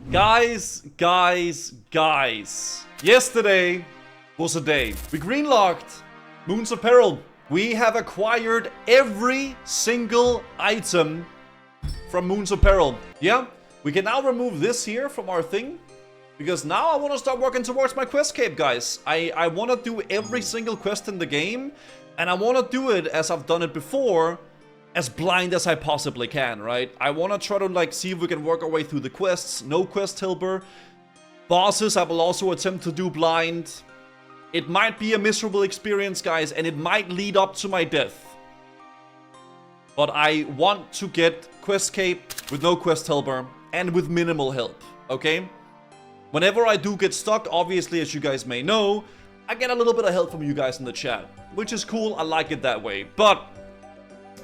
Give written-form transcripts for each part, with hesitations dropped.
Guys. Yesterday was a day. We greenlocked Moons of Peril. We have acquired every single item from Moons of Peril. Yeah, we can now remove this here from our thing. Because now I want to start working towards my quest cape, guys. I want to do every single quest in the game. And I want to do it as I've done it before. As blind as I possibly can, right? I want to try to like see if we can work our way through the quests. No quest helper. Bosses I will also attempt to do blind. It might be a miserable experience, guys. And it might lead up to my death. But I want to get quest cape with no quest helper. And with minimal help, okay? Whenever I do get stuck, obviously, as you guys may know, I get a little bit of help from you guys in the chat. Which is cool, I like it that way. But,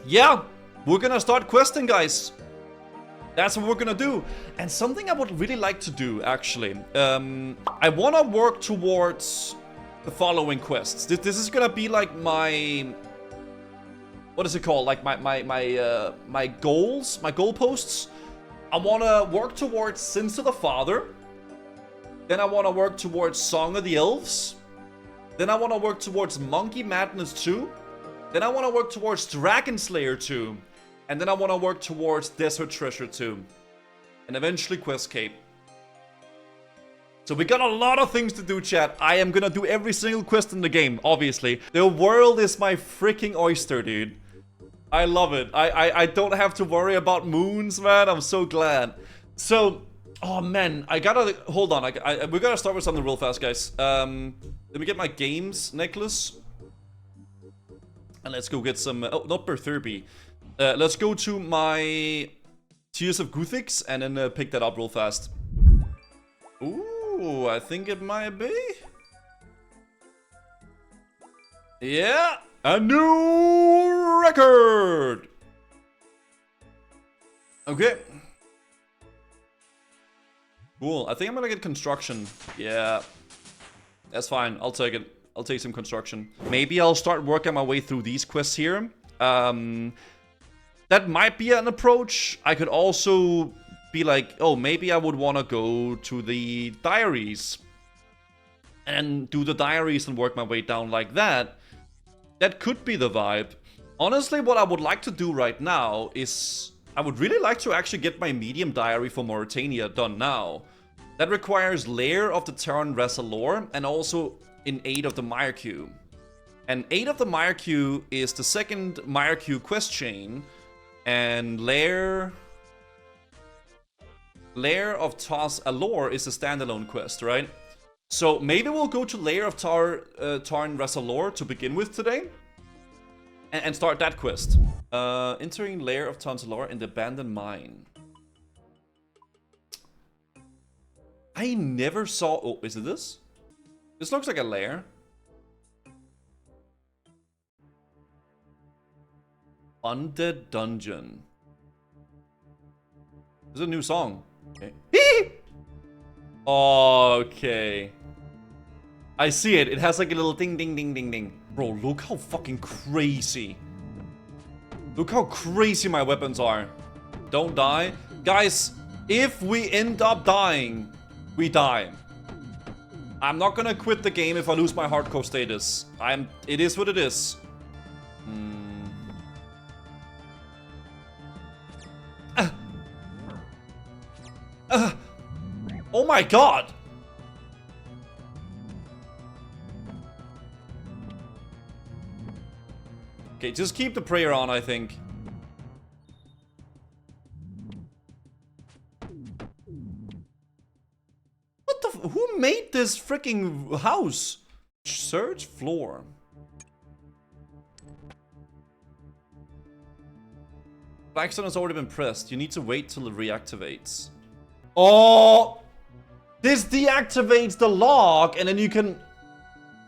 yeah, we're gonna start questing, guys. That's what we're gonna do. And something I would really like to do, actually. I wanna work towards the following quests. This is gonna be like my... What is it called? Like my goals, my goalposts. I wanna work towards Sins of the Father. Then I want to work towards Song of the Elves. Then I want to work towards Monkey Madness 2. Then I want to work towards Dragon Slayer 2. And then I want to work towards Desert Treasure 2. And eventually Quest Cape. So we got a lot of things to do, chat. I am gonna do every single quest in the game, obviously. The world is my freaking oyster, dude. I love it. I don't have to worry about moons, man. I'm so glad. So... Oh man, I gotta hold on. We gotta start with something real fast, guys. Let me get my games necklace, and let's go get some. Oh, not Berthurby. Let's go to my Tears of Guthix and then pick that up real fast. Ooh, I think it might be. Yeah, a new record. Okay. Cool. I think I'm gonna get construction. Yeah. That's fine. I'll take it. I'll take some construction. Maybe I'll start working my way through these quests here. That might be an approach. I could also be like, oh, maybe I would want to go to the diaries. And do the diaries and work my way down like that. That could be the vibe. Honestly, what I would like to do right now is... I would really like to actually get my medium diary for Mauritania done now. That requires Lair of the Tarn Razorlor and also in aid of the Myreque. And aid of the Myreque is the second Myreque quest chain. And Lair of Tar's Allure is a standalone quest, right? So maybe we'll go to Lair of Tarn Razorlor to begin with today. And start that quest. Entering Lair of Tarn Razorlor in the abandoned mine. I never saw... Oh, is it this? This looks like a lair. Undead Dungeon. This is a new song. Okay. Okay. I see it. It has like a little ding, ding, ding, ding, ding. Bro, look how fucking crazy. Look how crazy my weapons are. Don't die. Guys, if we end up dying... We die. I'm not gonna quit the game if I lose my hardcore status. It is what it is. Oh my god! Okay, just keep the prayer on, I think. Who made this freaking house? Search floor. Blackstone has already been pressed. You need to wait till it reactivates. Oh! This deactivates the log and then you can...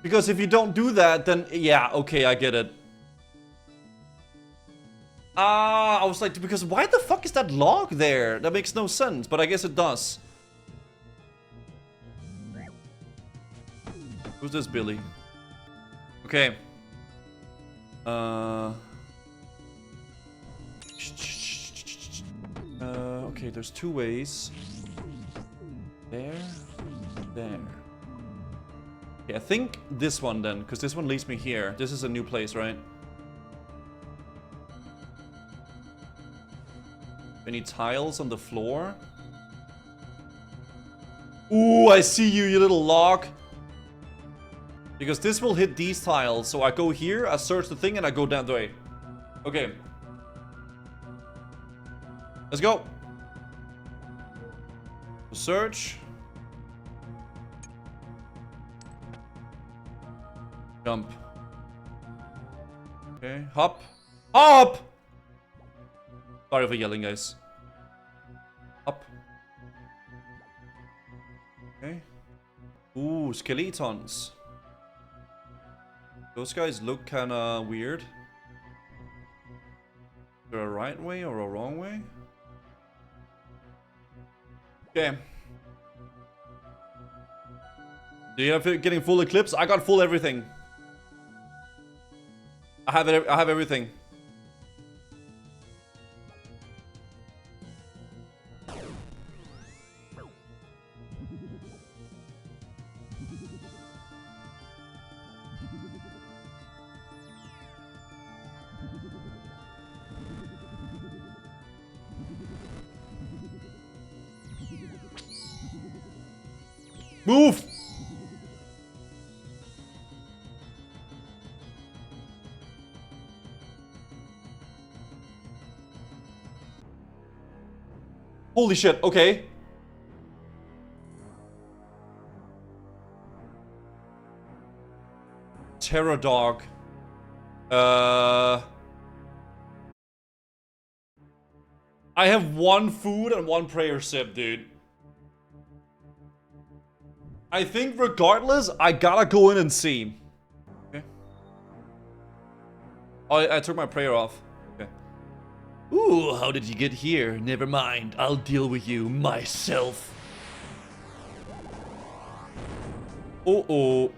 Because if you don't do that, then... Yeah, okay, I get it. I was like, because why the fuck is that log there? That makes no sense, but I guess it does. Who's this Billy? Okay. Okay, there's two ways. There. There. Okay, I think this one then, because this one leads me here. This is a new place, right? Any tiles on the floor? Ooh, I see you, you little log. Because this will hit these tiles. So I go here, I search the thing, and I go down the way. Okay. Let's go. Search. Jump. Okay, hop. Hop! Sorry for yelling, guys. Up. Okay. Ooh, skeletons. Those guys look kinda weird. Is there a right way or a wrong way? Okay. Do you have it getting full eclipse? I got full everything. I have it. I have everything. Move! Holy shit, okay. Terror dog. I have one food and one prayer sip, dude. I think regardless, I gotta go in and see. Okay. Oh, I took my prayer off. Okay. Ooh, how did you get here? Never mind, I'll deal with you myself. Uh-oh.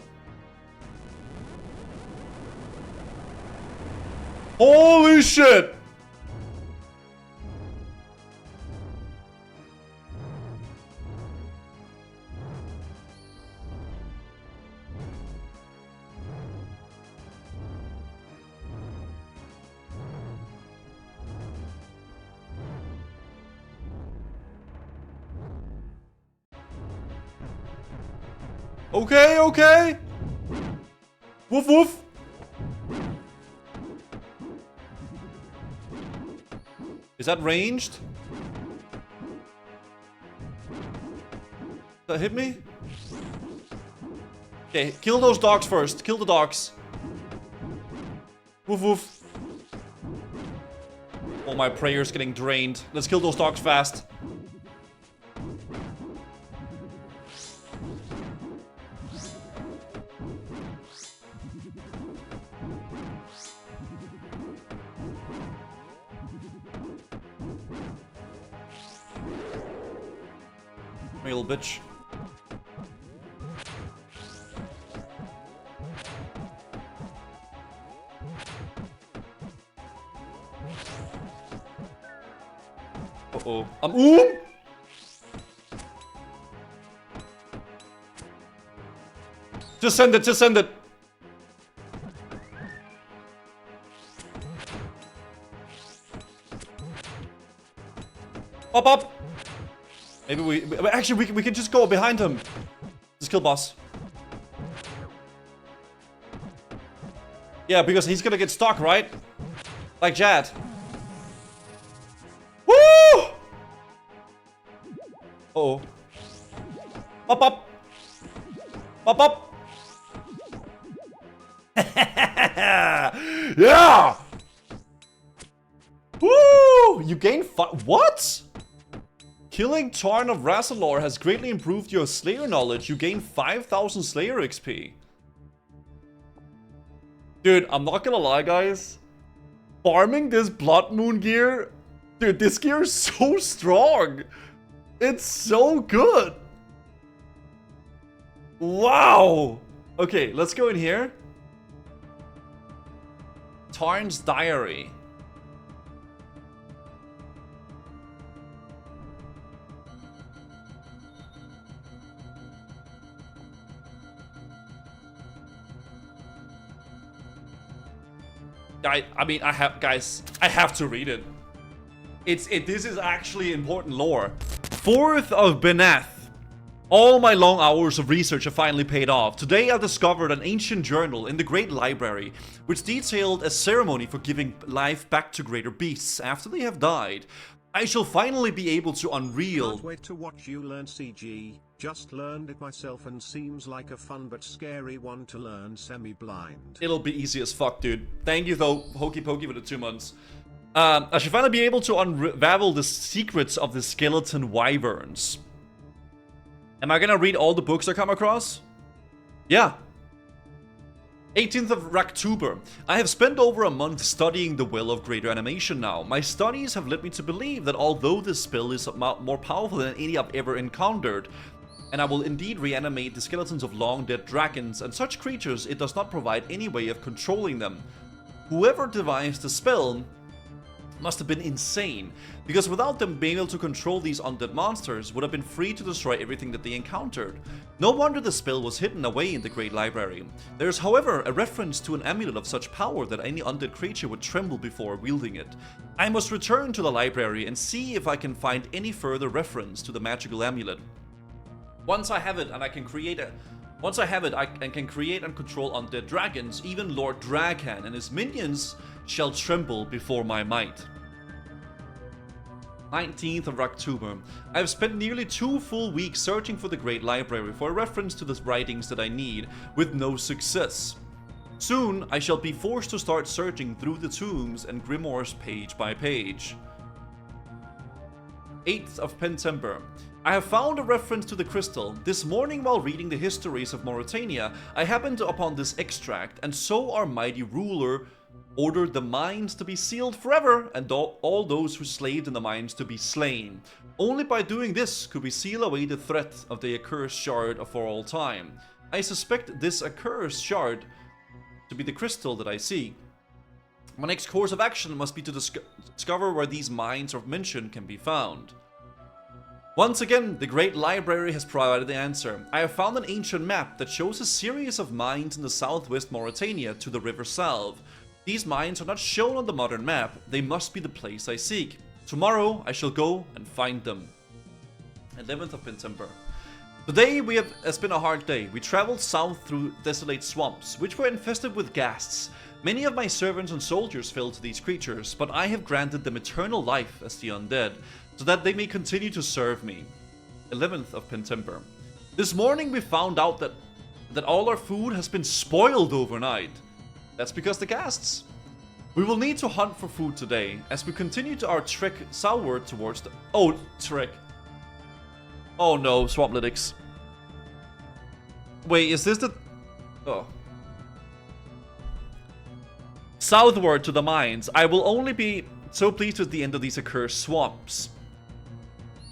Holy shit! Okay, okay. Woof woof. Is that ranged? Did that hit me? Okay, kill those dogs first. Kill the dogs. Woof woof. Oh, my prayer's getting drained. Let's kill those dogs fast. My little bitch. Uh-oh. Ooh! Just send it, just send it. Up, up. Maybe actually, we can just go behind him. Just kill boss. Yeah, because he's gonna get stuck, right? Like Jad. Woo! Uh-oh. Up, up. Up, up. Yeah! Woo! You gain what? Killing Tarn of Razorlor has greatly improved your Slayer knowledge. You gain 5,000 Slayer XP. Dude, I'm not gonna lie, guys. Farming this Blood Moon gear... Dude, this gear is so strong. It's so good. Wow. Okay, let's go in here. Tarn's Diary. I mean, guys, I have to read it. This is actually important lore. 4th of Benath. All my long hours of research have finally paid off. Today I discovered an ancient journal in the Great Library, which detailed a ceremony for giving life back to greater beasts after they have died. I shall finally be able to unreal. Can't wait to watch you learn CG. Just learned it myself and seems like a fun but scary one to learn semi-blind. It'll be easy as fuck, dude. Thank you though, Hokey Pokey, for the 2 months. I shall finally be able to unravel the secrets of the skeleton wyverns. Am I gonna read all the books I come across? Yeah. 18th of October. I have spent over a month studying the will of greater animation now. My studies have led me to believe that although this spell is more powerful than any I've ever encountered, and I will indeed reanimate the skeletons of long dead dragons and such creatures, it does not provide any way of controlling them. Whoever devised the spell must have been insane, because without them being able to control these undead monsters, would have been free to destroy everything that they encountered. No wonder the spell was hidden away in the Great Library. There is, however, a reference to an amulet of such power that any undead creature would tremble before wielding it. I must return to the library and see if I can find any further reference to the magical amulet. Once I have it and I can create and control undead dragons, even Lord Draghan and his minions shall tremble before my might. 19th of October. I have spent nearly 2 full weeks searching for the Great Library for a reference to the writings that I need, with no success. Soon, I shall be forced to start searching through the tombs and grimoires page by page. 8th of September. I have found a reference to the crystal. This morning while reading the histories of Mauritania, I happened upon this extract, and so our mighty ruler ordered the mines to be sealed forever, and all those who slaved in the mines to be slain. Only by doing this could we seal away the threat of the accursed shard for all time. I suspect this accursed shard to be the crystal that I seek. My next course of action must be to discover where these mines of mention can be found. Once again, the Great Library has provided the answer. I have found an ancient map that shows a series of mines in the southwest Mauritania to the river Salve. These mines are not shown on the modern map. They must be the place I seek. Tomorrow I shall go and find them. 11th of September. Today has been a hard day. We traveled south through desolate swamps, which were infested with ghasts. Many of my servants and soldiers fell to these creatures, but I have granted them eternal life as the undead, so that they may continue to serve me. 11th of September. This morning we found out that all our food has been spoiled overnight. That's because the ghasts. We will need to hunt for food today, as we continue to our trek southward towards the... trek. Oh no, Swamp Lytics. Wait, is this the... Oh. Southward to the mines. I will only be so pleased with the end of these accursed swamps.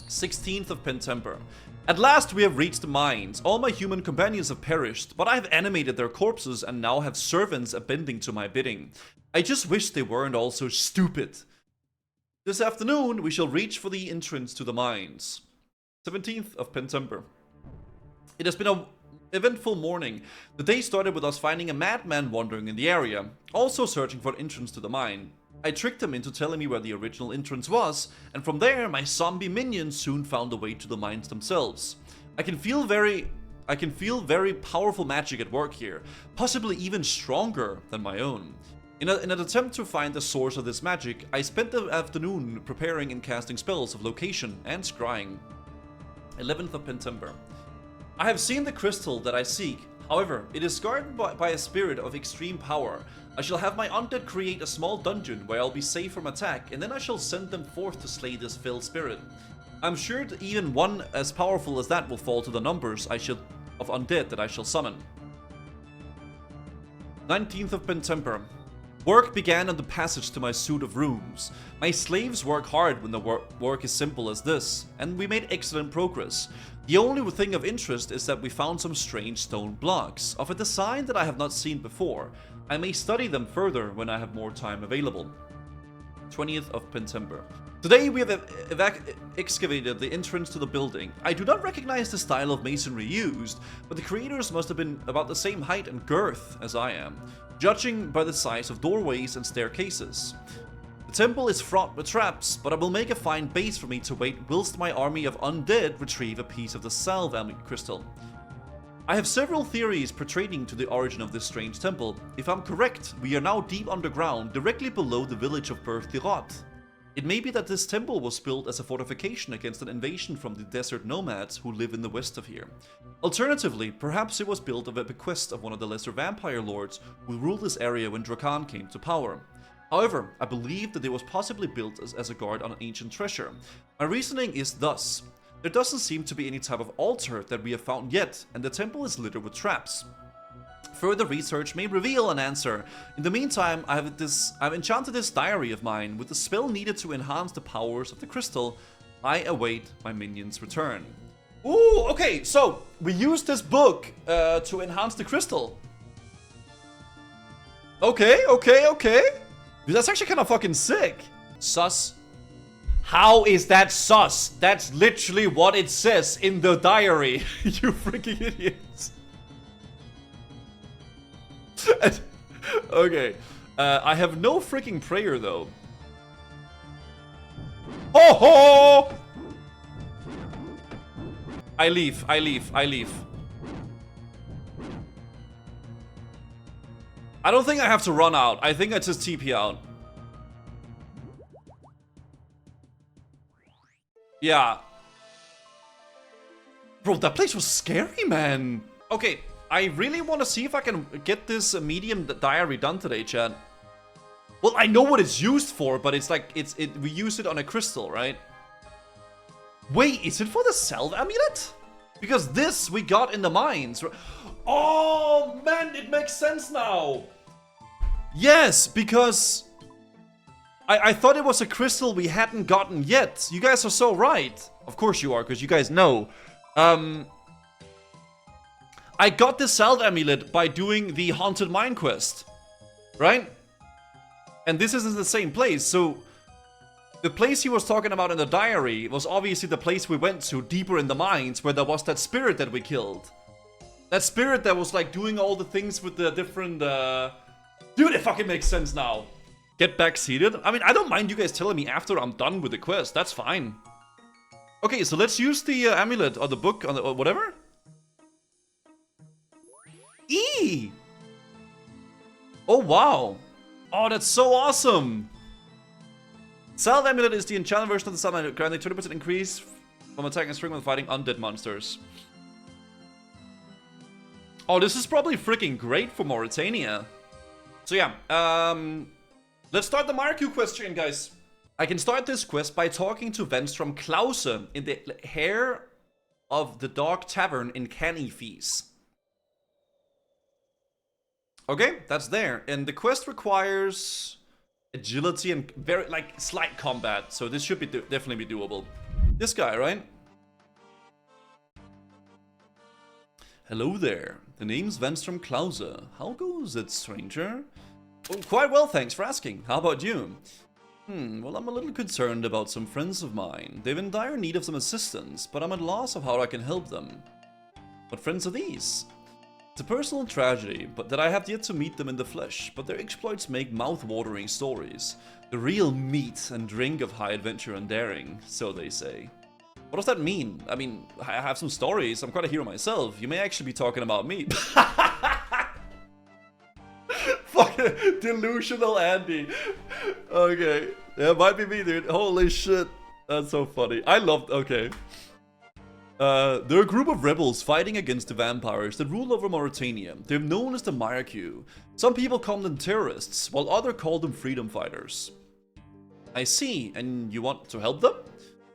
16th of September. At last we have reached the mines. All my human companions have perished, but I have animated their corpses and now have servants bending to my bidding. I just wish they weren't all so stupid. This afternoon we shall reach for the entrance to the mines. 17th of September. It has been an eventful morning. The day started with us finding a madman wandering in the area, also searching for an entrance to the mine. I tricked him into telling me where the original entrance was, and from there my zombie minions soon found a way to the mines themselves. I can feel very powerful magic at work here, possibly even stronger than my own. In an attempt to find the source of this magic, I spent the afternoon preparing and casting spells of location and scrying. 11th of September. I have seen the crystal that I seek. However, it is guarded by a spirit of extreme power. I shall have my undead create a small dungeon where I'll be safe from attack, and then I shall send them forth to slay this fell spirit. I'm sure that even one as powerful as that will fall to the numbers of undead that I shall summon. 19th of September. Work began on the passage to my suite of rooms. My slaves work hard when the work is simple as this, and we made excellent progress. The only thing of interest is that we found some strange stone blocks, of a design that I have not seen before. I may study them further when I have more time available. 20th of September. Today we have excavated the entrance to the building. I do not recognize the style of masonry used, but the creators must have been about the same height and girth as I am, judging by the size of doorways and staircases. The temple is fraught with traps, but I will make a fine base for me to wait whilst my army of undead retrieve a piece of the salve amulet crystal. I have several theories pertaining to the origin of this strange temple. If I'm correct, we are now deep underground, directly below the village of Berthirot. It may be that this temple was built as a fortification against an invasion from the desert nomads who live in the west of here. Alternatively, perhaps it was built of a bequest of one of the lesser vampire lords who ruled this area when Drakan came to power. However, I believe that it was possibly built as a guard on an ancient treasure. My reasoning is thus: there doesn't seem to be any type of altar that we have found yet, and the temple is littered with traps. Further research may reveal an answer. In the meantime, I've enchanted this diary of mine with the spell needed to enhance the powers of the crystal. I await my minion's return. Ooh, okay, so we used this book to enhance the crystal. Okay. That's actually kind of fucking sick. Sus. How is that sus? That's literally what it says in the diary. You freaking idiots. Okay. I have no freaking prayer though. Ho ho! I leave. I don't think I have to run out. I think I just TP out. Yeah. Bro, that place was scary, man. Okay, I really want to see if I can get this medium diary done today, chat. Well, I know what it's used for, but it's like, we use it on a crystal, right? Wait, is it for the salve amulet? Because this we got in the mines. Oh, man, it makes sense now. Yes, because I thought it was a crystal we hadn't gotten yet. You guys are so right. Of course you are, because you guys know. I got the salve amulet by doing the haunted mine quest, right? And this is in the same place, so the place he was talking about in the diary was obviously the place we went to deeper in the mines, where there was that spirit that we killed. That spirit that was like doing all the things with the different Dude, it fucking makes sense now. Get back seated? I mean, I don't mind you guys telling me after I'm done with the quest. That's fine. Okay, so let's use the amulet or the book or whatever. E! Oh, wow. Oh, that's so awesome. Salve amulet is the enchanted version of the salve amulet, granting 20% increase from attacking and string when fighting undead monsters. Oh, this is probably freaking great for Mauritania. So yeah, let's start the Myreque question, guys. I can start this quest by talking to Venstrom Klause in the Hair of the Dog Tavern in Canifees. Okay, that's there. And the quest requires agility and very, like, slight combat. So this should be definitely be doable. This guy, right? Hello there. The name's Venstrom Klause. How goes it, stranger? Oh, quite well, thanks for asking. How about you? Well, I'm a little concerned about some friends of mine. They're in dire need of some assistance, but I'm at a loss of how I can help them. What friends are these? It's a personal tragedy, but that I have yet to meet them in the flesh, but their exploits make mouth-watering stories. The real meat and drink of high adventure and daring, so they say. What does that mean? I mean, I have some stories. I'm quite a hero myself. You may actually be talking about me. Fucking delusional Andy. Okay. Yeah, might be me, dude. Holy shit. That's so funny. I loved... Okay. They're a group of rebels fighting against the vampires that rule over Mauritania. They're known as the Myreque. Some people call them terrorists, while others call them freedom fighters. I see. And you want to help them?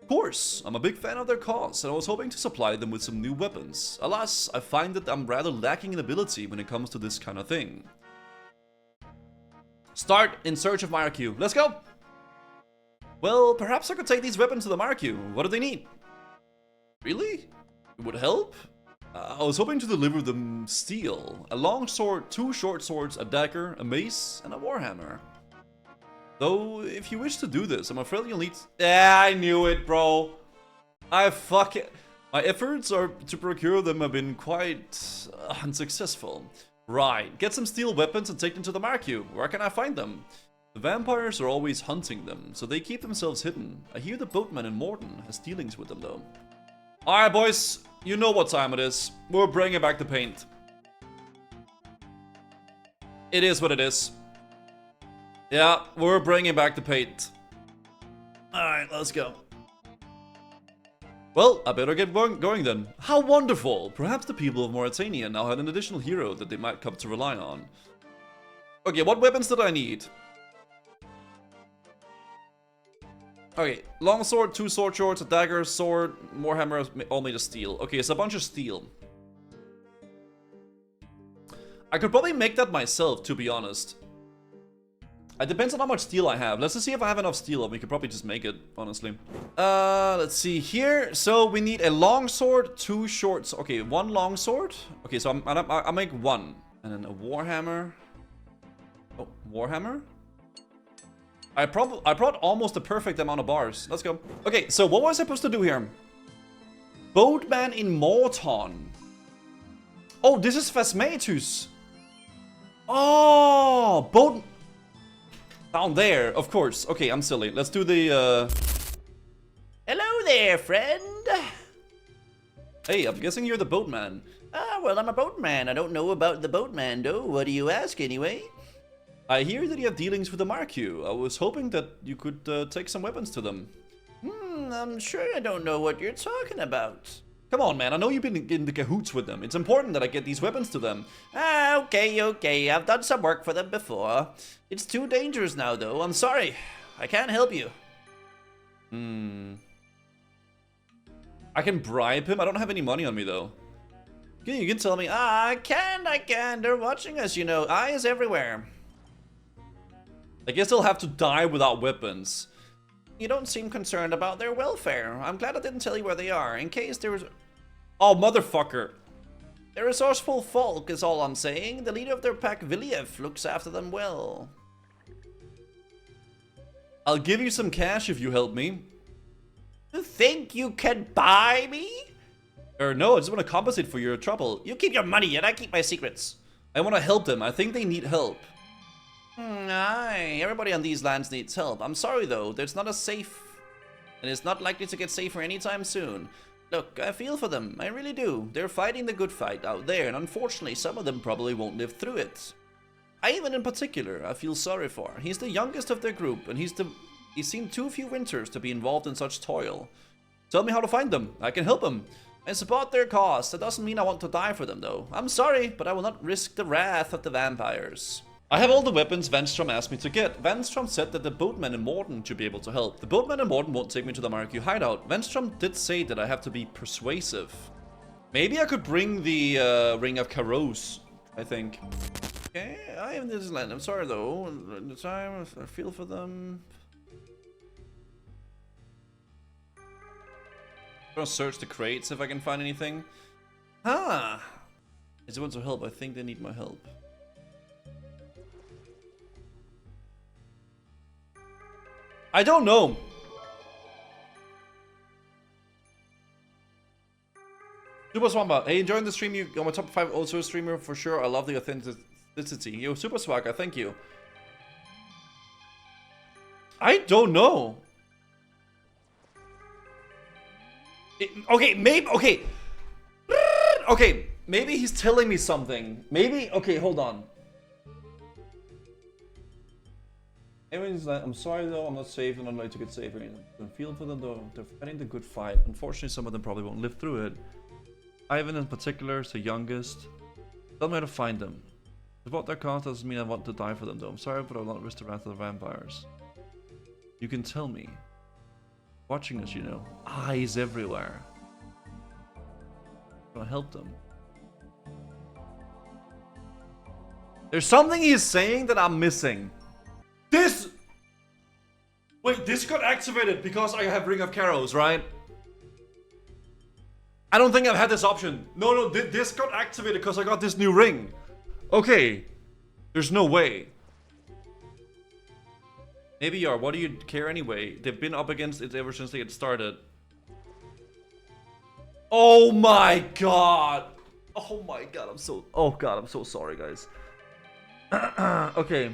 Of course, I'm a big fan of their cause, and I was hoping to supply them with some new weapons. Alas, I find that I'm rather lacking in ability when it comes to this kind of thing. Start in search of Myreque. Let's go! Well, perhaps I could take these weapons to the Myreque. What do they need? Really? It would help? I was hoping to deliver them steel. A long sword, 2 short swords, a dagger, a mace, and a warhammer. Though, if you wish to do this, I'm afraid you'll need... Yeah, I knew it, bro. My efforts to procure them have been quite unsuccessful. Right, get some steel weapons and take them to the Myreque. Where can I find them? The vampires are always hunting them, so they keep themselves hidden. I hear the boatman in Morden has dealings with them, though. Alright, boys. You know what time it is. We're bringing back the paint. It is what it is. Yeah, we're bringing back the paint. Alright, let's go. Well, I better get going then. How wonderful! Perhaps the people of Mauritania now had an additional hero that they might come to rely on. Okay, what weapons did I need? Okay, longsword, 2 sword shorts, a dagger, sword, more hammers, all made of steel. Okay, it's a bunch of steel. I could probably make that myself, to be honest. It depends on how much steel I have. Let's just see if I have enough steel, and we could probably just make it, honestly. Let's see here. So we need a long sword, 2 shorts. Okay, 1 long sword. Okay, so I'll make 1, and then a warhammer. Oh, warhammer. I brought almost the perfect amount of bars. Let's go. Okay, so what was I supposed to do here? Boatman in Tarn. Oh, this is Phasmatus. Oh, boat. Down there, of course. Okay, I'm silly. Let's do the, Hello there, friend. Hey, I'm guessing you're the boatman. Ah, well, I'm a boatman. I don't know about the boatman, though. What do you ask, anyway? I hear that you have dealings with the Myreque. I was hoping that you could take some weapons to them. I'm sure I don't know what you're talking about. Come on, man. I know you've been in the cahoots with them. It's important that I get these weapons to them. Ah, okay. I've done some work for them before. It's too dangerous now, though. I'm sorry. I can't help you. I can bribe him. I don't have any money on me, though. You can tell me. I can. They're watching us, you know. Eyes everywhere. I guess they'll have to die without weapons. You don't seem concerned about their welfare. I'm glad I didn't tell you where they are, in case there was... Oh, motherfucker. They're resourceful folk, is all I'm saying. The leader of their pack, Viliev, looks after them well. I'll give you some cash if you help me. You think you can buy me? No, I just want to compensate for your trouble. You keep your money and I keep my secrets. I want to help them. I think they need help. Aye, everybody on these lands needs help. I'm sorry though, there's not a safe... And it's not likely to get safer anytime soon. Look, I feel for them, I really do. They're fighting the good fight out there, and unfortunately some of them probably won't live through it. Ivan in particular, I feel sorry for. He's the youngest of their group, and he's seen too few winters to be involved in such toil. Tell me how to find them. I can help them. I support their cause. That doesn't mean I want to die for them though. I'm sorry, but I will not risk the wrath of the vampires. I have all the weapons Venstrom asked me to get. Venstrom said that the boatman in Morden should be able to help. The boatman in Morden won't take me to the Myreque hideout. Venstrom did say that I have to be persuasive. Maybe I could bring the Ring of Caros, I think. Okay, I am in this land. I'm sorry though. At the time, I feel for them. I'm gonna search the crates if I can find anything. Ah! Is it want to help? I think they need my help. I don't know. Super Swamba, hey, enjoying the stream? You're my top 5 also streamer for sure. I love the authenticity. Yo, Super Swagger, thank you. I don't know. Okay, maybe. Okay. Okay, maybe he's telling me something. Maybe. Okay, hold on. Everyone's like, I'm sorry though, I'm not safe and I'm not to get safer. I feel for them though, they're fighting the good fight. Unfortunately, some of them probably won't live through it. Ivan in particular is the youngest. Don't know how to find them. Support their cause doesn't mean I want to die for them though. I'm sorry, but I will not risk the wrath of the vampires. You can tell me. Watching us, you know. Eyes everywhere. I'm gonna help them. There's something he's saying that I'm missing. This... Wait, this got activated because I have Ring of Caros, right? I don't think I've had this option. No, this got activated because I got this new ring. Okay. There's no way. Maybe you are. What do you care anyway? They've been up against it ever since they had started. Oh my god! Oh my god, I'm so... Oh god, I'm so sorry, guys. Okay,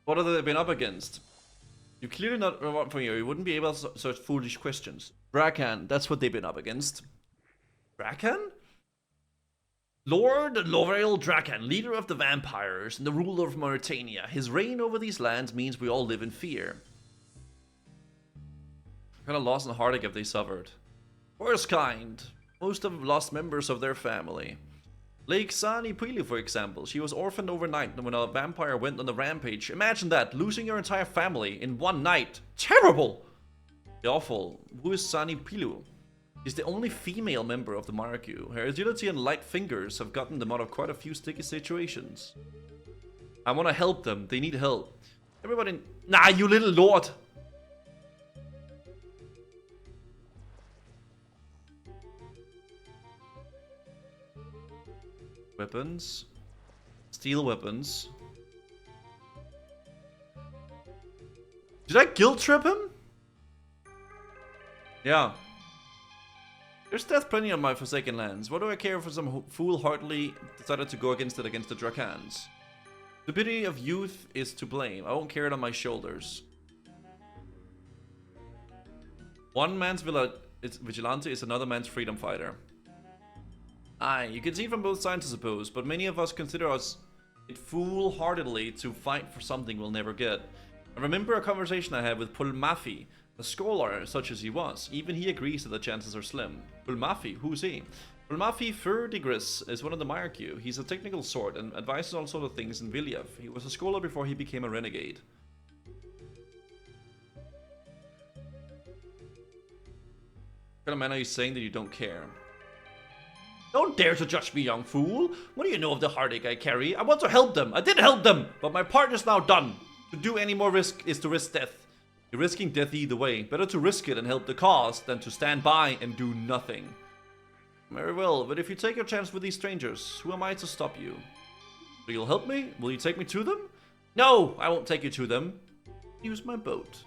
what have they been up against? You're clearly not from here. You wouldn't be able to search foolish questions. Bracan, that's what they've been up against. Bracan? Lord L'Oreal Dracan, leader of the vampires and the ruler of Mauritania. His reign over these lands means we all live in fear. What kind of loss and heartache have they suffered? Worst kind. Most have lost members of their family. Lake Sani Pili, for example. She was orphaned overnight when a vampire went on the rampage. Imagine that, losing your entire family in one night. Terrible! Awful. Who is Sani Pilu? She's the only female member of the Myreque. Her agility and light fingers have gotten them out of quite a few sticky situations. I want to help them. They need help. Everybody... Nah, you little lord! Weapons. Steel weapons. Did I guilt trip him? Yeah. There's death plenty on my Forsaken lands. What do I care if some fool heartily decided to go against it against the Drakans? The pity of youth is to blame. I won't carry it on my shoulders. One man's vigilante is another man's freedom fighter. Aye, you can see from both sides, I suppose, but many of us consider it foolhardily to fight for something we'll never get. I remember a conversation I had with Pulmafi, a scholar such as he was. Even he agrees that the chances are slim. Pulmafi, who's he? Pulmafi Ferdigris is one of the Myreque. He's a technical sword and advises all sort of things in Viliev. He was a scholar before he became a renegade. What kind of man are you saying that you don't care? Don't dare to judge me, young fool. What do you know of the heartache I carry? I want to help them. I did help them, but my part is now done. To do any more risk is to risk death. You're risking death either way. Better to risk it and help the cause than to stand by and do nothing. Very well, but if you take your chance with these strangers, who am I to stop you? So you'll help me? Will you take me to them? No, I won't take you to them. Use my boat.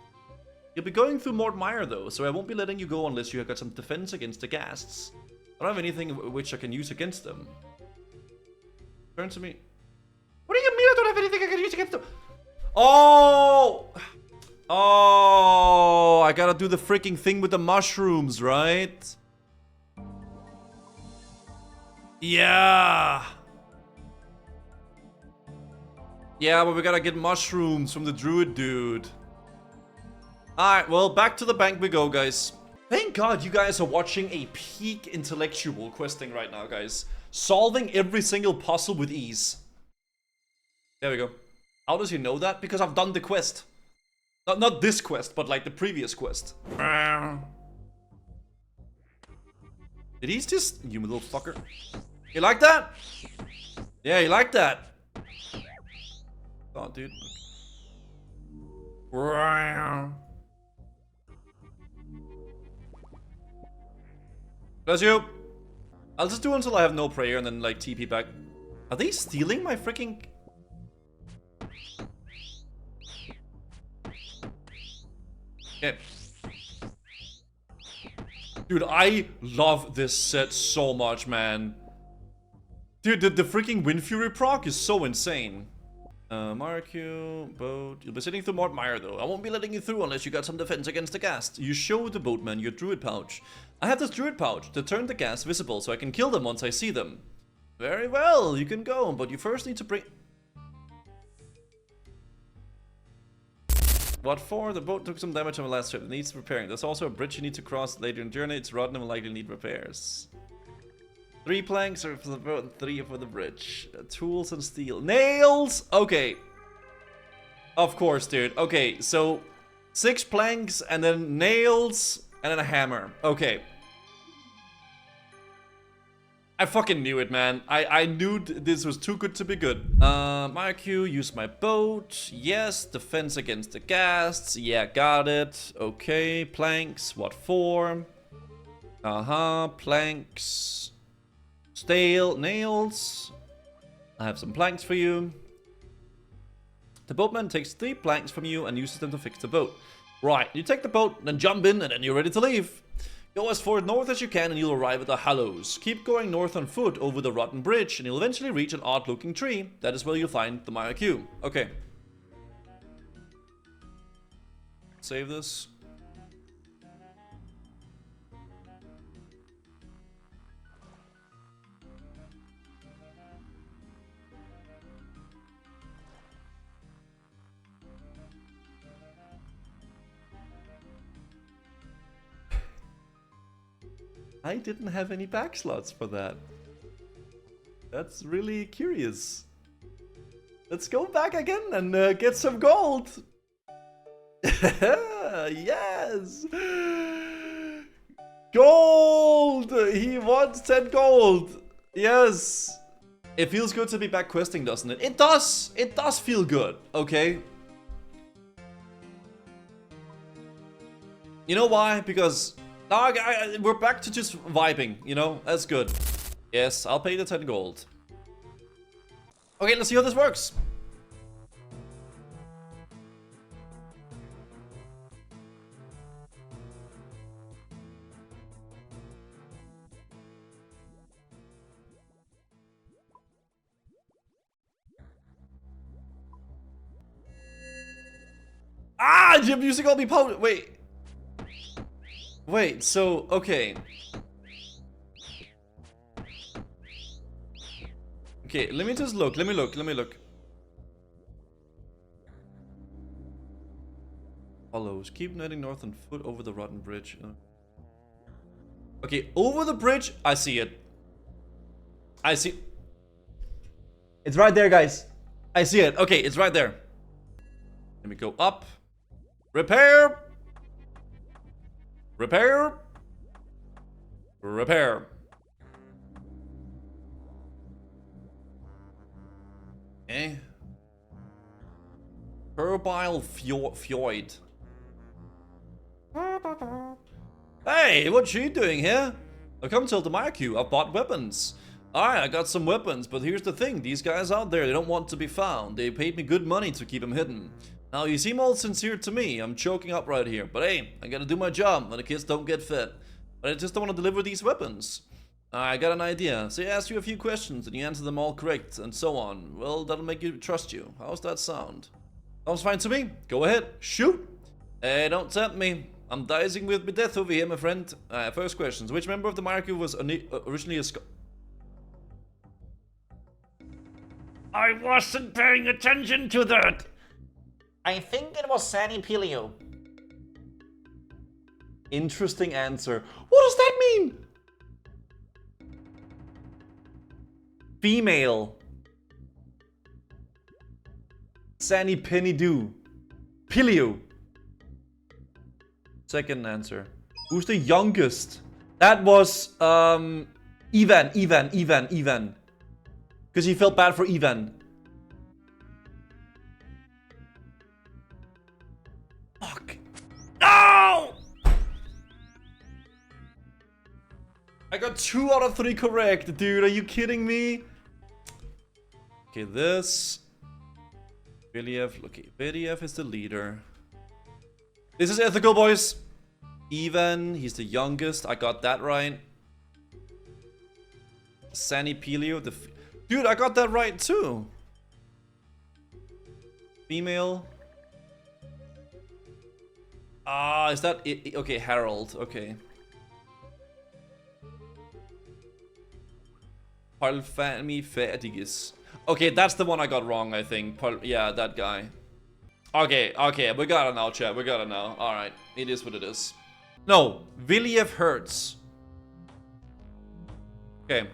You'll be going through Mort Mire though, so I won't be letting you go unless you have got some defense against the ghasts. I don't have anything which I can use against them. Turn to me. What do you mean I don't have anything I can use against them? Oh! Oh, I gotta do the freaking thing with the mushrooms, right? Yeah. Yeah, but we gotta get mushrooms from the druid dude. Alright, well, back to the bank we go, guys. Thank God you guys are watching a peak intellectual questing right now, guys. Solving every single puzzle with ease. There we go. How does he know that? Because I've done the quest. Not this quest, but like the previous quest. Did he just... You little fucker. You like that? Yeah, you like that? Oh, dude. Bless you. I'll just do until I have no prayer and then like TP back. Are they stealing my freaking... Okay. Dude, I love this set so much, man. Dude, the freaking Wind Fury proc is so insane. Myreque, boat. You'll be sitting through Mort Mire though. I won't be letting you through unless you got some defense against the ghast. You show the boatman your druid pouch. I have this druid pouch to turn the ghast visible so I can kill them once I see them. Very well, you can go, but you first need to bring... What for? The boat took some damage on the last trip. It needs repairing. There's also a bridge you need to cross later in the journey. It's rotten and will likely need repairs. 3 planks are for the boat and 3 for the bridge. Tools and steel. Nails! Okay. Of course, dude. Okay, so 6 planks and then nails and then a hammer. Okay. I fucking knew it, man. I knew this was too good to be good. Myreque, use my boat. Yes, defense against the ghasts. Yeah, got it. Okay, planks. What for? Planks. Stale nails. I have some planks for you. The boatman takes 3 planks from you and uses them to fix the boat. Right, you take the boat, then jump in, and then you're ready to leave. Go as far north as you can and you'll arrive at the Hallows. Keep going north on foot over the rotten bridge and you'll eventually reach an odd-looking tree. That is where you'll find the Myreque. Okay. Save this. I didn't have any back slots for that. That's really curious. Let's go back again and get some gold. Yes! Gold! He wants 10 gold. Yes! It feels good to be back questing, doesn't it? It does! It does feel good, okay? You know why? Because now we're back to just vibing, you know? That's good. Yes, I'll pay the 10 gold. Okay, let's see how this works. Ah, I'm using all my power. Wait, so, okay. Okay, let me just look, let me look. Follows, keep heading north on foot over the rotten bridge. Okay, over the bridge, I see it. I see. It's right there, guys. I see it. Okay, it's right there. Let me go up. Repair. Repair. Repair. Okay. Turbile Fioid. Hey, what's you doing here? I come tell the Myreque, I've bought weapons. Alright, I got some weapons, but here's the thing. These guys out there, they don't want to be found. They paid me good money to keep them hidden. Now, you seem all sincere to me. I'm choking up right here. But hey, I gotta do my job when the kids don't get fed. But I just don't want to deliver these weapons. I got an idea. Say I ask you a few questions and you answer them all correct and so on. Well, that'll make you trust you. How's that sound? Sounds fine to me. Go ahead. Shoot. Hey, don't tempt me. I'm dicing with my death over here, my friend. First questions. Which member of the Myreque was originally a I wasn't paying attention to that. I think it was Sandy Pilio. Interesting answer. What does that mean? Female. Sandy Penny Do. Pilio. Second answer. Who's the youngest? That was Ivan. Because he felt bad for Ivan. Fuck. No! I got 2 out of 3 correct, dude. Are you kidding me? Okay, this. Believ. Okay, Believ is the leader. This is ethical, boys. Ivan, he's the youngest. I got that right. Sandy Pilio, the... Dude, I got that right too. Female. Ah, is that it? Okay, Harold. Okay. Palfami Fertigis. Okay, that's the one I got wrong, I think. Yeah, that guy. Okay, we got it now, chat. We got it now. Alright, it is what it is. No, Viliev Hertz. Okay.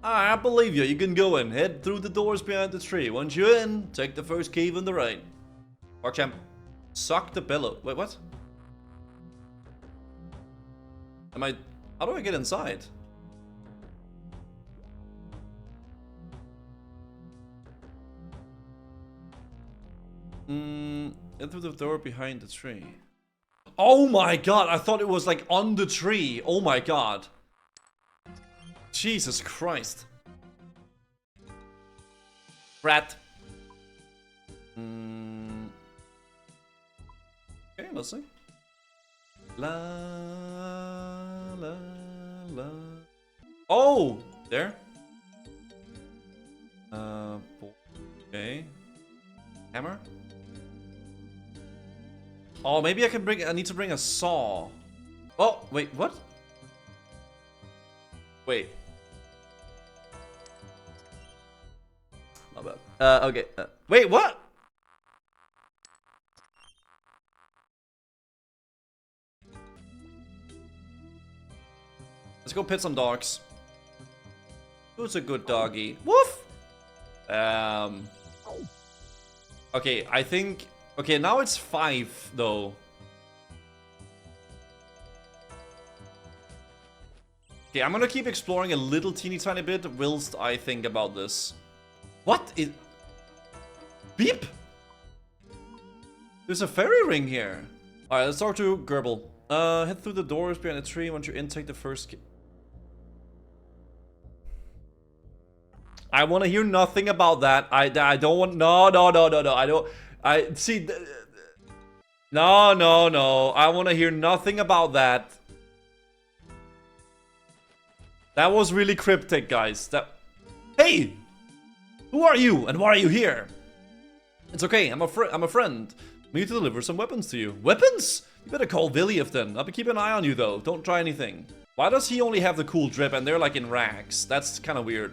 I believe you. You can go in. Head through the doors behind the tree. Once you're in, take the first cave on the right. Park champ. Suck the bellow. Wait, what? How do I get inside? Enter the door behind the tree. Oh my god, I thought it was like on the tree. Oh my god. Jesus Christ. Rat. Okay, let's see. La la la. Oh, there. Okay. Hammer. Oh, maybe I can bring. I need to bring a saw. Oh, wait, what? Wait. Not bad. Okay. Wait, what? Let's go pet some dogs. Who's a good doggy? Woof! Okay, I think... Okay, now it's 5, though. Okay, I'm gonna keep exploring a little teeny tiny bit whilst I think about this. What is... Beep! There's a fairy ring here. Alright, let's talk to Gerbil. Head through the doors behind the tree once you intake the first... I want to hear nothing about that. I don't want... No. I don't... I... See... No. I want to hear nothing about that. That was really cryptic, guys. That... Hey! Who are you? And why are you here? It's okay. I'm a friend. I need to deliver some weapons to you. Weapons? You better call Villief then. I'll be keeping an eye on you, though. Don't try anything. Why does he only have the cool drip and they're like in rags? That's kind of weird.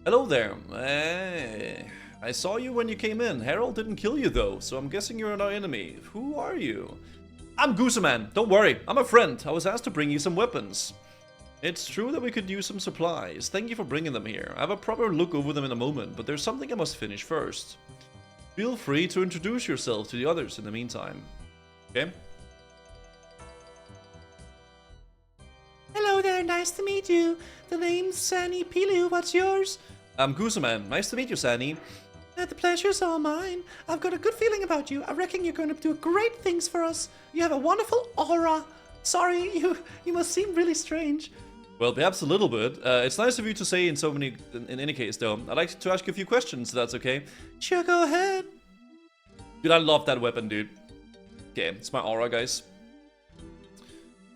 Hello there. Hey. I saw you when you came in. Harold didn't kill you though, so I'm guessing you're our enemy. Who are you? I'm Gooseman. Don't worry, I'm a friend. I was asked to bring you some weapons. It's true that we could use some supplies. Thank you for bringing them here. I have a proper look over them in a moment, but there's something I must finish first. Feel free to introduce yourself to the others in the meantime. Okay? Hello there, nice to meet you. The name's Sani Pilu, what's yours? I'm Gooseman. Nice to meet you, Sani. The pleasure's all mine. I've got a good feeling about you. I reckon you're going to do great things for us. You have a wonderful aura. Sorry, you must seem really strange. Well, perhaps a little bit. It's nice of you to say in so many... In any case, though. I'd like to ask you a few questions, if that's okay. Sure, go ahead. Dude, I love that weapon, dude. Okay, it's my aura, guys.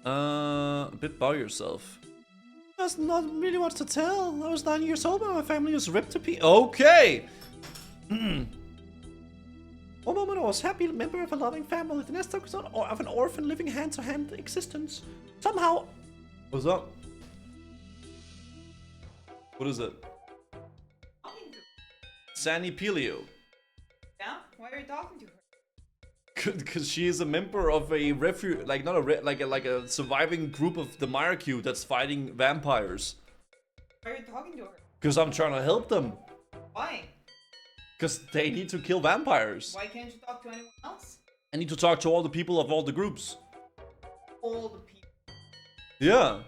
A bit by yourself. There's not really much to tell. I was 9 years old when my family was ripped to pieces. Okay! One moment I was happy member of a loving family. The next was of an orphan living hand-to-hand existence. Somehow... What's up? What is it? Sani Pilio. Yeah? Why are you talking to her? Because she is a member of a refuge, like not a like a surviving group of the Myreque that's fighting vampires. Why are you talking to her? Because I'm trying to help them. Why? Because they need to kill vampires. Why can't you talk to anyone else? I need to talk to all the people of all the groups. All the people. Yeah.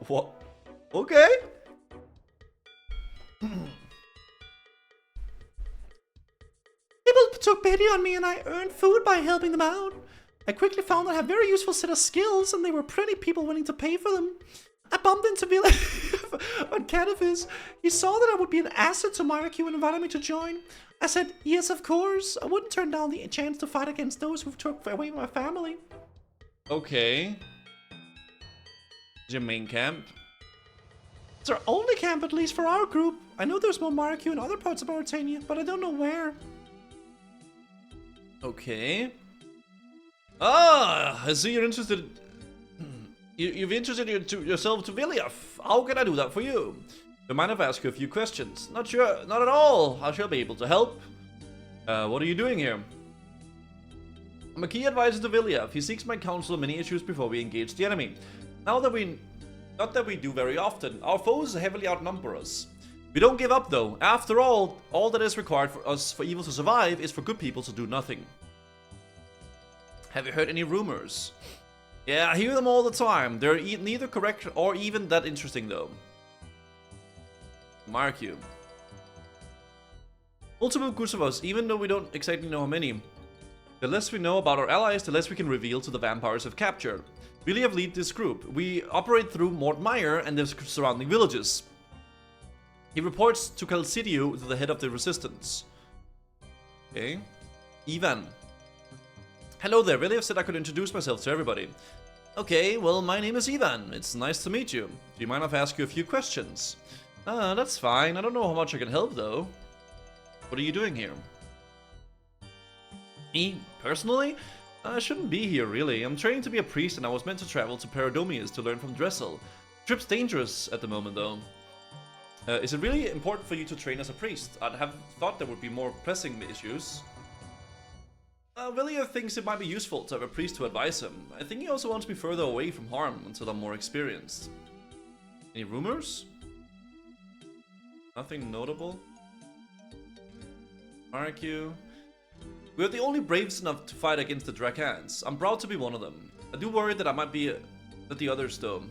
What? Okay. People took pity on me and I earned food by helping them out. I quickly found I had a very useful set of skills and they were pretty people willing to pay for them. I bumped into Villief on Cannabis. He saw that I would be an asset to Myreque and invited me to join. I said, yes, of course. I wouldn't turn down the chance to fight against those who took away my family. Okay. Is your main camp? It's our only camp, at least for our group. I know there's more Myreque in other parts of Mauritania, but I don't know where. Okay. Ah, I see you're interested. You've interested yourself to Villief. How can I do that for you? Do you mind if I ask you a few questions? Not sure, not at all. I shall be able to help. What are you doing here? I'm a key advisor to Villief. He seeks my counsel on many issues before we engage the enemy. Not that we do very often. Our foes heavily outnumber us. We don't give up though. After all that is required for us for evil to survive is for good people to do nothing. Have you heard any rumors? Yeah, I hear them all the time. They're neither correct or even that interesting though. Myreque. Multiple groups of us, even though we don't exactly know how many. The less we know about our allies, the less we can reveal to the vampires have captured. We have lead this group. We operate through Mort Myre and the surrounding villages. He reports to Calcidio, the head of the resistance. Okay. Ivan. Hello there, Villiaf said I could introduce myself to everybody. Okay, well, my name is Ivan. It's nice to meet you. Do you mind if I ask you a few questions? That's fine. I don't know how much I can help, though. What are you doing here? Me, personally? I shouldn't be here, really. I'm training to be a priest and I was meant to travel to Paradomius to learn from Dressel. The trip's dangerous at the moment, though. Is it really important for you to train as a priest? I'd have thought there would be more pressing issues. Villier thinks it might be useful to have a priest to advise him. I think he also wants me further away from harm until I'm more experienced. Any rumors? Nothing notable? Myreque. We are the only braves enough to fight against the Drakans. I'm proud to be one of them. I do worry that I might be... let the others down,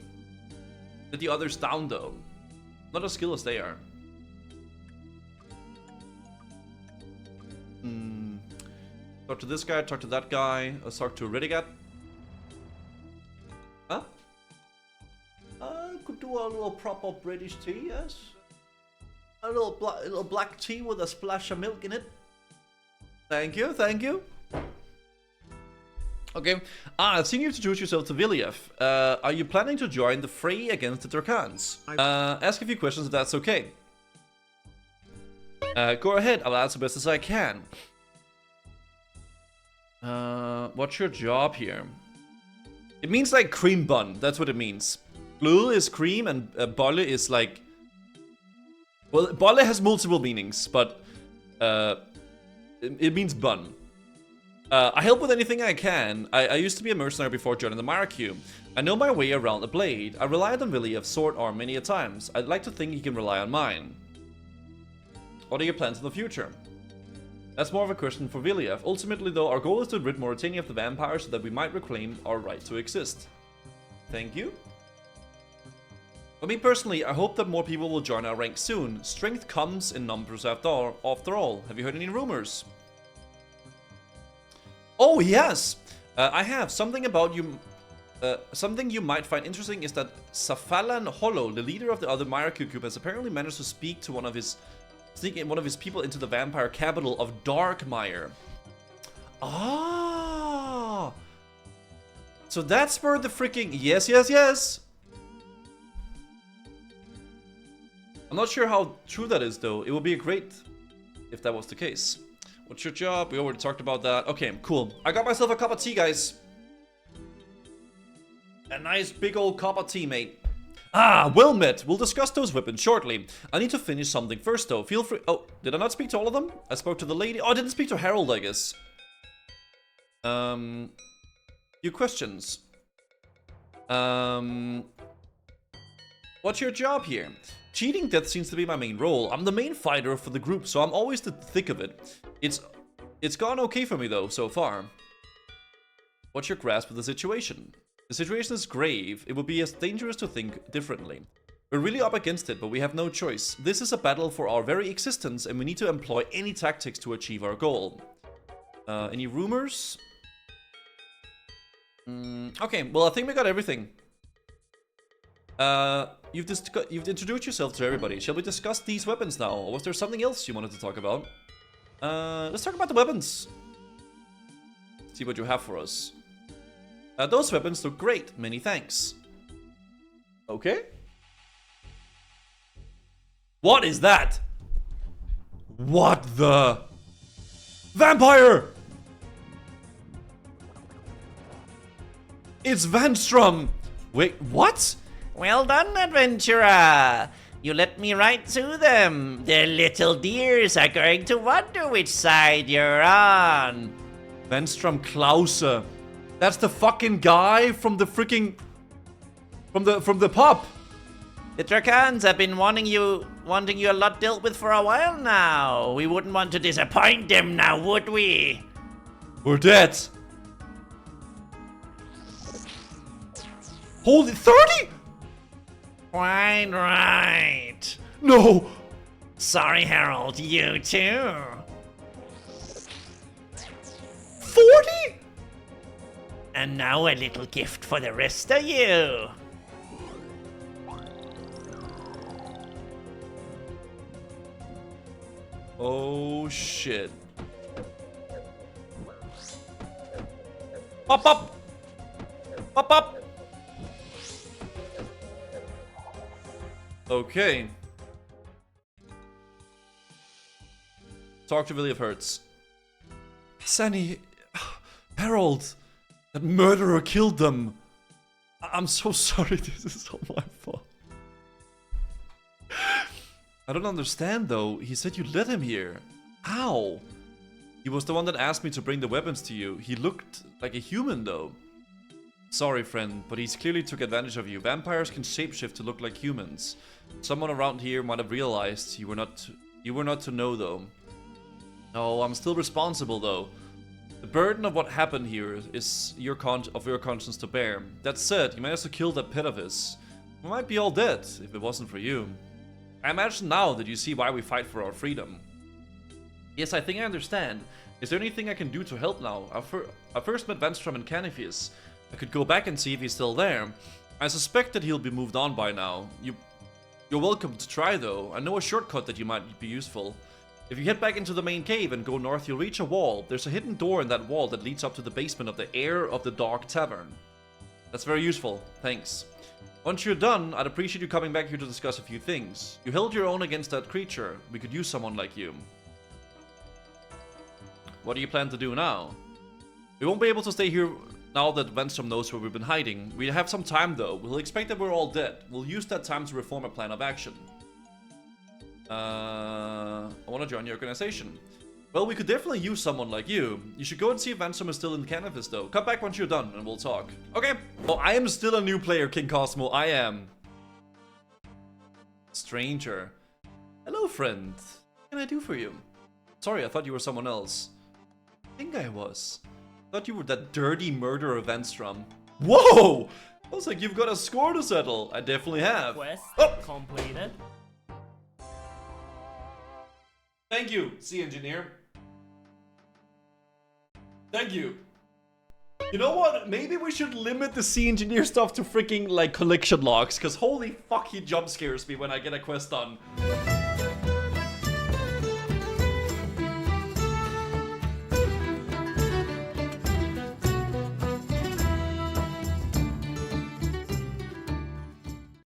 though. Not as skilled as they are. Talk to this guy, talk to that guy. Let's talk to Ridigat. Huh? Could do a little proper British tea, yes. A little black tea with a splash of milk in it. Thank you, thank you. Okay. I've seen you introduce yourself to Villiaf. Are you planning to join the fray against the Drakans? Ask a few questions if that's okay. Go ahead, I'll answer best as I can. What's your job here? It means like cream bun, that's what it means. Blue is cream and bolle is like... well, bolle has multiple meanings, but it means bun. I help with anything I can. I used to be a mercenary before joining the Myreque. I know my way around the blade. I relied on Villiaf's sword arm many a times. I'd like to think he can rely on mine. What are your plans in the future? That's more of a question for Villiaf. Ultimately though, our goal is to rid Mauritania of the vampires so that we might reclaim our right to exist. Thank you. For me personally, I hope that more people will join our ranks soon. Strength comes in numbers after all. Have you heard any rumors? Oh, yes! I have. Something about you... something you might find interesting is that Safalan Hollow, the leader of the other Myreque group, has apparently managed to speak to one of his people into the vampire capital of Darkmire. Ah! So that's where the freaking... Yes! I'm not sure how true that is, though. It would be great if that was the case. What's your job? We already talked about that. Okay, cool. I got myself a cup of tea, guys. A nice big old cup of tea, mate. Ah, well met. We'll discuss those weapons shortly. I need to finish something first, though. Feel free... Oh, did I not speak to all of them? I spoke to the lady... Oh, I didn't speak to Harold, I guess. Few questions. What's your job here? Cheating death seems to be my main role. I'm the main fighter for the group, so I'm always the thick of it. It's gone okay for me, though, so far. What's your grasp of the situation? The situation is grave. It would be as dangerous to think differently. We're really up against it, but we have no choice. This is a battle for our very existence, and we need to employ any tactics to achieve our goal. Any rumors? Okay, well, I think we got everything. You've introduced yourself to everybody. Shall we discuss these weapons now? Or was there something else you wanted to talk about? Let's talk about the weapons. See what you have for us. Those weapons look great. Many thanks. Okay. What is that? What the? Vampire! It's Vanstrom! Wait, what? Well done, adventurer. You let me right to them. The little dears are going to wonder which side you're on. Vanstrom Klause. That's the fucking guy from the freaking... From the pub. The Drakans have been wanting you a lot dealt with for a while now. We wouldn't want to disappoint them now, would we? We're dead. Holy 30? Quite right. No. Sorry, Harold, you too. 40? And now a little gift for the rest of you. Oh shit. Pop up! Pop up! Okay. Talk to Willie of Hertz. Sanny, Harold, that murderer killed them. I'm so sorry, this is all my fault. I don't understand though, he said you led him here. How? He was the one that asked me to bring the weapons to you. He looked like a human though. Sorry friend, but he's clearly took advantage of you. Vampires can shapeshift to look like humans. Someone around here might have realized you were not to know though. No, I'm still responsible though. The burden of what happened here is your conscience to bear. That said, you managed to kill that pet of his. We might be all dead if it wasn't for you. I imagine now that you see why we fight for our freedom. Yes, I think I understand. Is there anything I can do to help now? I first met Venstrom in Canifius. I could go back and see if he's still there. I suspect that he'll be moved on by now. You're welcome to try though. I know a shortcut that you might be useful. If you head back into the main cave and go north, you'll reach a wall. There's a hidden door in that wall that leads up to the basement of the Heir of the Dark Tavern. That's very useful, thanks. Once you're done, I'd appreciate you coming back here to discuss a few things. You held your own against that creature. We could use someone like you. What do you plan to do now? We won't be able to stay here now that Venstrom knows where we've been hiding. We have some time though. We'll expect that we're all dead. We'll use that time to reform a plan of action. I want to join your organization. Well, we could definitely use someone like you. You should go and see if Venstrom is still in Cannabis though. Come back once you're done and we'll talk. Okay. Oh, I am still a new player, King Cosmo. I am. Stranger. Hello, friend. What can I do for you? Sorry, I thought you were someone else. I think I was. I thought you were that dirty murderer Venstrom. Whoa! I was like, you've got a score to settle. I definitely have. Quest Oh! completed. Thank you, Sea Engineer. Thank you. You know what? Maybe we should limit the Sea Engineer stuff to freaking like collection logs, because holy fuck, he jump scares me when I get a quest done.